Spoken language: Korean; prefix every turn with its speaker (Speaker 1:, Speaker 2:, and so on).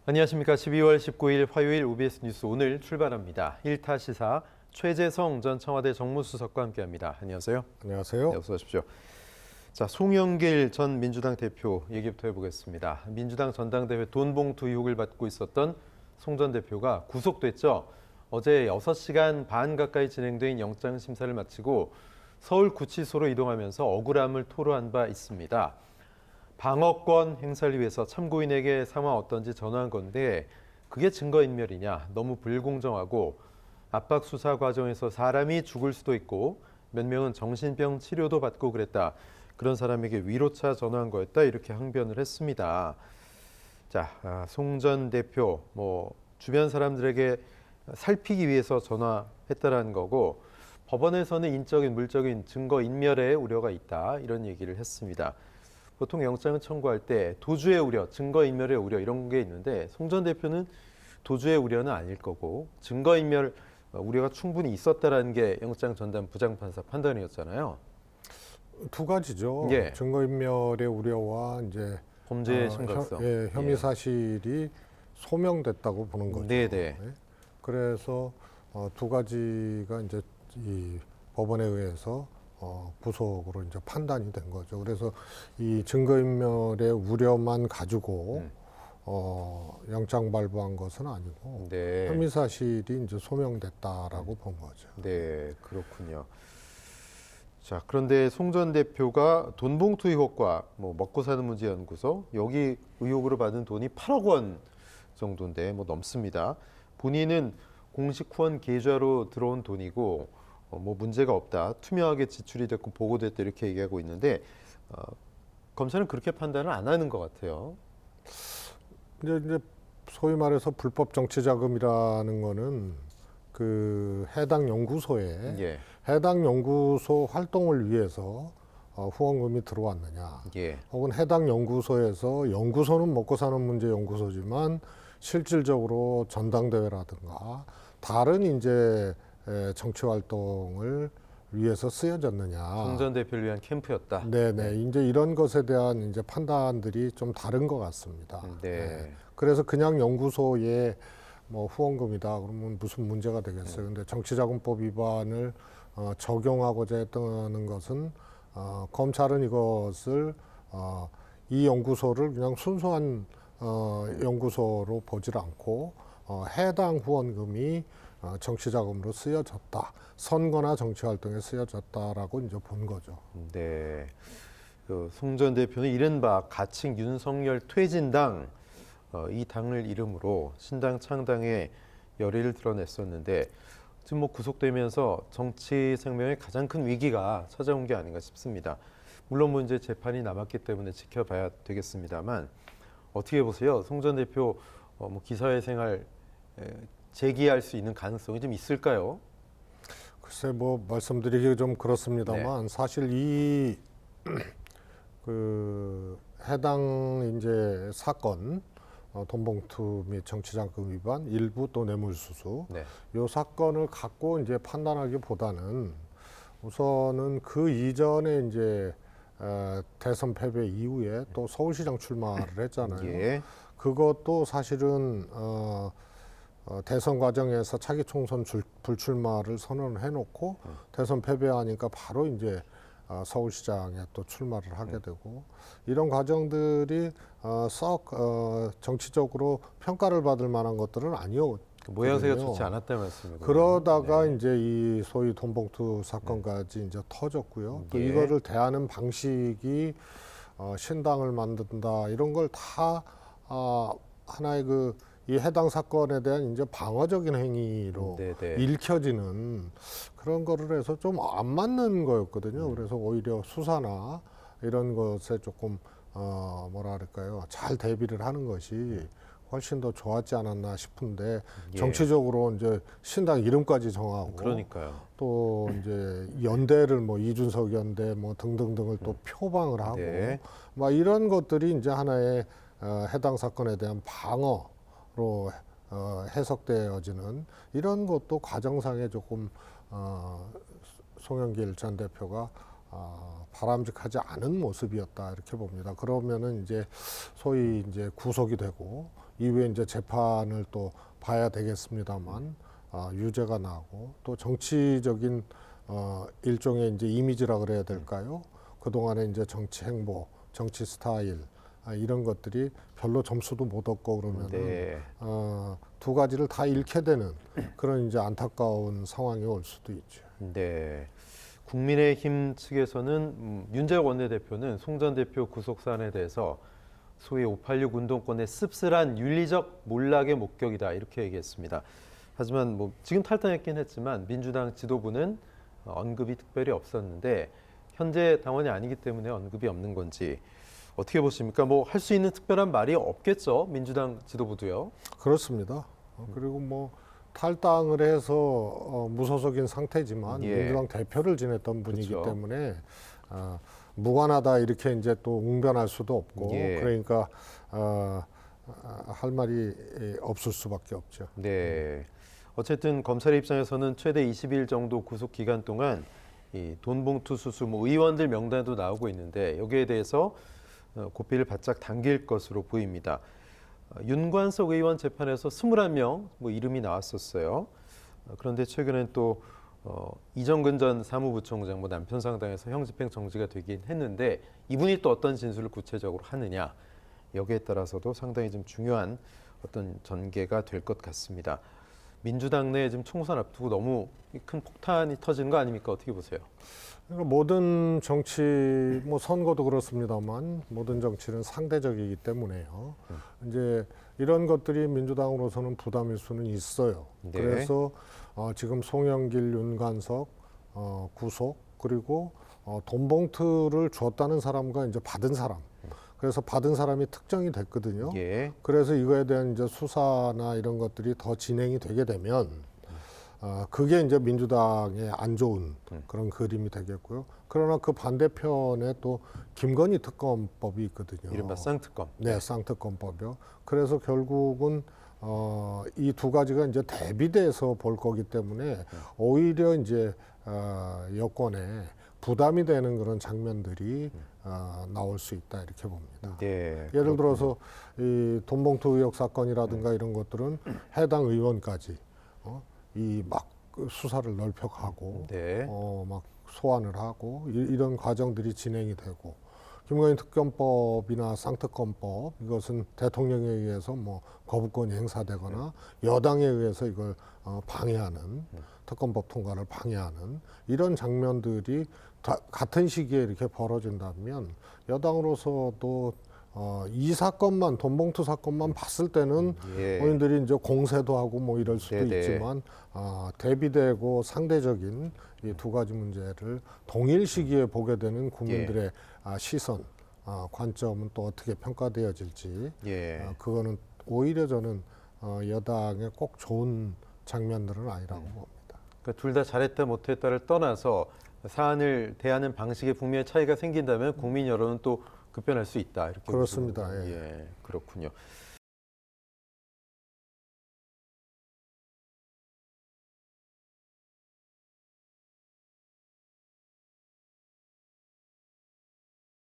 Speaker 1: 안녕하십니까. 12월 19일 화요일 OBS 뉴스 오늘 출발합니다. 1타 시사 최재성 전 청와대 정무수석과 함께합니다. 안녕하세요.
Speaker 2: 안녕하세요.
Speaker 1: 네, 어서 오십시오. 자, 송영길 전 민주당 대표 얘기부터 해보겠습니다. 민주당 전당대회 돈봉투 의혹을 받고 있었던 송 전 대표가 구속됐죠. 어제 6시간 반 가까이 진행된 영장 심사를 마치고 서울구치소로 이동하면서 억울함을 토로한 바 있습니다. 방어권 행사를 위해서 참고인에게 상황 어떤지 전화한 건데 그게 증거인멸이냐, 너무 불공정하고 압박 수사 과정에서 사람이 죽을 수도 있고 몇 명은 정신병 치료도 받고 그랬다. 그런 사람에게 위로차 전화한 거였다. 이렇게 항변을 했습니다. 자, 송 전 대표 주변 사람들에게 살피기 위해서 전화했다라는 거고 법원에서는 인적인 물적인 증거인멸의 우려가 있다. 이런 얘기를 했습니다. 보통 영장을 청구할 때 도주의 우려, 증거인멸의 우려 이런 게 있는데 송 전 대표는 도주의 우려는 아닐 거고 증거인멸 우려가 충분히 있었다라는 게 영장 전담 부장판사 판단이었잖아요.
Speaker 2: 두 가지죠.
Speaker 1: 예.
Speaker 2: 증거인멸의 우려와 이제
Speaker 1: 범죄의 심각성.
Speaker 2: 혐의 사실이 소명됐다고 보는 거죠.
Speaker 1: 네네.
Speaker 2: 네. 그래서 두 가지가 이제 이 법원에 의해서 부속으로 이제 판단이 된 거죠. 그래서 이 증거인멸의 우려만 가지고 영장 발부한 것은 아니고
Speaker 1: 네.
Speaker 2: 혐의 사실이 이제 소명됐다라고 본 거죠.
Speaker 1: 네, 그렇군요. 자, 그런데 송 전 대표가 돈봉투 의혹과 먹고 사는 문제 연구소 여기 의혹으로 받은 돈이 8억 원 정도인데 넘습니다. 본인은 공식 후원 계좌로 들어온 돈이고 문제가 없다. 투명하게 지출이 됐고 보고됐다 이렇게 얘기하고 있는데 검찰은 그렇게 판단을 안 하는 것 같아요.
Speaker 2: 이제 소위 말해서 불법 정치 자금이라는 거는 그 해당 연구소에
Speaker 1: 예.
Speaker 2: 해당 연구소 활동을 위해서 후원금이 들어왔느냐,
Speaker 1: 예.
Speaker 2: 혹은 해당 연구소에서 연구소는 먹고 사는 문제 연구소지만 실질적으로 전당대회라든가 다른 이제 정치 활동을 위해서 쓰여졌느냐.
Speaker 1: 송 전 대표를 위한 캠프였다.
Speaker 2: 네네. 이제 이런 것에 대한 이제 판단들이 좀 다른 것 같습니다.
Speaker 1: 네.
Speaker 2: 그래서 그냥 연구소에 후원금이다 그러면 무슨 문제가 되겠어요. 근데 정치자금법 위반을 적용하고자 했다는 것은 검찰은 이것을 이 연구소를 그냥 순수한 연구소로 보질 않고 해당 후원금이 정치자금으로 쓰여졌다. 선거나 정치활동에 쓰여졌다라고 이제 본 거죠.
Speaker 1: 네. 송 전 대표는 이른바 가칭 윤석열 퇴진당 이 당을 이름으로 신당 창당에 열의를 드러냈었는데 지금 구속되면서 정치 생명에 가장 큰 위기가 찾아온 게 아닌가 싶습니다. 물론 이제 재판이 남았기 때문에 지켜봐야 되겠습니다만 어떻게 보세요? 송 전 대표 기사회 생활 재기할 수 있는 가능성이 좀 있을까요?
Speaker 2: 글쎄 말씀드리기 좀 그렇습니다만 사실 이 해당 이제 사건 돈봉투 및 정치자금 위반, 일부 또 뇌물수수,
Speaker 1: 네.
Speaker 2: 이 사건을 갖고 이제 판단하기보다는 우선은 그 이전에 이제 대선 패배 이후에 또 서울시장 출마를 했잖아요.
Speaker 1: 예.
Speaker 2: 그것도 사실은 대선 과정에서 차기 총선 불출마를 선언을 해놓고 대선 패배하니까 바로 이제 서울시장에 또 출마를 하게 되고 이런 과정들이 썩 정치적으로 평가를 받을 만한 것들은 아니었거든요.
Speaker 1: 모양새가 좋지 않았다는 말씀이고요.
Speaker 2: 그러다가
Speaker 1: 네.
Speaker 2: 이제 이 소위 돈봉투 사건까지 이제 터졌고요. 또
Speaker 1: 예.
Speaker 2: 이거를 대하는 방식이 신당을 만든다 이런 걸 다 하나의 이 해당 사건에 대한 이제 방어적인 행위로
Speaker 1: 네네.
Speaker 2: 읽혀지는 그런 거를 해서 좀 안 맞는 거였거든요. 그래서 오히려 수사나 이런 것에 조금 뭐랄까요, 잘 대비를 하는 것이 훨씬 더 좋았지 않았나 싶은데
Speaker 1: 예.
Speaker 2: 정치적으로 이제 신당 이름까지 정하고
Speaker 1: 그러니까요.
Speaker 2: 또 이제 연대를 이준석 연대 등등등을 또 표방을 하고
Speaker 1: 네.
Speaker 2: 막 이런 것들이 이제 하나의 해당 사건에 대한 방어로 해석되어지는 이런 것도 과정상에 조금 송영길 전 대표가 바람직하지 않은 모습이었다 이렇게 봅니다. 그러면은 이제 소위 이제 구속이 되고 이후에 이제 재판을 또 봐야 되겠습니다만 유죄가 나고 또 정치적인 일종의 이제 이미지라 그래야 될까요? 그동안에 이제 정치 행보, 정치 스타일 이런 것들이 별로 점수도 못 얻고 그러면은
Speaker 1: 네.
Speaker 2: 두 가지를 다 잃게 되는 그런 이제 안타까운 상황이 올 수도 있죠.
Speaker 1: 네. 국민의힘 측에서는 윤재욱 원내대표는 송 전 대표 구속 사안에 대해서 소위 586 운동권의 씁쓸한 윤리적 몰락의 목격이다 이렇게 얘기했습니다. 하지만 뭐 지금 탈당했긴 했지만 민주당 지도부는 언급이 특별히 없었는데 현재 당원이 아니기 때문에 언급이 없는 건지 어떻게 보십니까? 뭐 할 수 있는 특별한 말이 없겠죠. 민주당 지도부도요.
Speaker 2: 그렇습니다. 그리고 뭐 탈당을 해서 무소속인 상태지만
Speaker 1: 예.
Speaker 2: 민주당 대표를 지냈던 분이기
Speaker 1: 그렇죠.
Speaker 2: 때문에 무관하다 이렇게 이제 또 웅변할 수도 없고
Speaker 1: 예.
Speaker 2: 그러니까 할 말이 없을 수밖에 없죠.
Speaker 1: 네. 어쨌든 검찰의 입장에서는 최대 20일 정도 구속 기간 동안 이 돈봉투 수수 뭐 의원들 명단도 나오고 있는데 여기에 대해서 고삐를 바짝 당길 것으로 보입니다. 윤관석 의원 재판에서 21명 뭐 이름이 나왔었어요. 그런데 최근엔 또 이정근 전 사무부총장 뭐 남편 상당에서 형집행 정지가 되긴 했는데 이분이 또 어떤 진술을 구체적으로 하느냐 여기에 따라서도 상당히 좀 중요한 어떤 전개가 될 것 같습니다. 민주당 내에 지금 총선 앞두고 너무 큰 폭탄이 터지는 거 아닙니까? 어떻게 보세요?
Speaker 2: 그러니까 모든 정치, 뭐 선거도 그렇습니다만 모든 정치는 상대적이기 때문에요. 이제 이런 것들이 민주당으로서는 부담일 수는 있어요.
Speaker 1: 네.
Speaker 2: 그래서 지금 송영길, 윤관석 구속 그리고 돈봉투를 줬다는 사람과 이제 받은 사람. 그래서 받은 사람이 특정이 됐거든요.
Speaker 1: 예.
Speaker 2: 그래서 이거에 대한 이제 수사나 이런 것들이 더 진행이 되게 되면 그게 이제 민주당에 안 좋은 그런 그림이 되겠고요. 그러나 그 반대편에 또 김건희 특검법이 있거든요.
Speaker 1: 이른바 쌍특검.
Speaker 2: 네, 쌍특검법이요. 그래서 결국은 이 두 가지가 이제 대비돼서 볼 거기 때문에 오히려 이제 여권에 부담이 되는 그런 장면들이 나올 수 있다 이렇게 봅니다.
Speaker 1: 네.
Speaker 2: 예를 들어서 이 돈봉투 의혹 사건이라든가 이런 것들은 해당 의원까지 이 막 수사를 넓혀가고
Speaker 1: 네.
Speaker 2: 막 소환을 하고 이런 과정들이 진행이 되고 김건희 특검법이나 쌍특검법 이것은 대통령에 의해서 뭐 거부권이 행사되거나 여당에 의해서 이걸 방해하는 특검법 통과를 방해하는 이런 장면들이 같은 시기에 이렇게 벌어진다면 여당으로서도 이 사건만 돈봉투 사건만 봤을 때는
Speaker 1: 예.
Speaker 2: 본인들이 이제 공세도 하고 뭐 이럴 수도
Speaker 1: 네네.
Speaker 2: 있지만 대비되고 상대적인 이 두 가지 문제를 동일 시기에 보게 되는 국민들의 시선, 관점은 또 어떻게 평가되어질지
Speaker 1: 예.
Speaker 2: 그거는 오히려 저는 여당에 꼭 좋은 장면들은 아니라고 봅니다.
Speaker 1: 그러니까 둘 다 잘했다 못했다를 떠나서 사안을 대하는 방식에 분명히 차이가 생긴다면 국민 여론은 또 급변할 수 있다 이렇게
Speaker 2: 그렇습니다.
Speaker 1: 보시는 거군요.
Speaker 2: 예.
Speaker 1: 예, 그렇군요.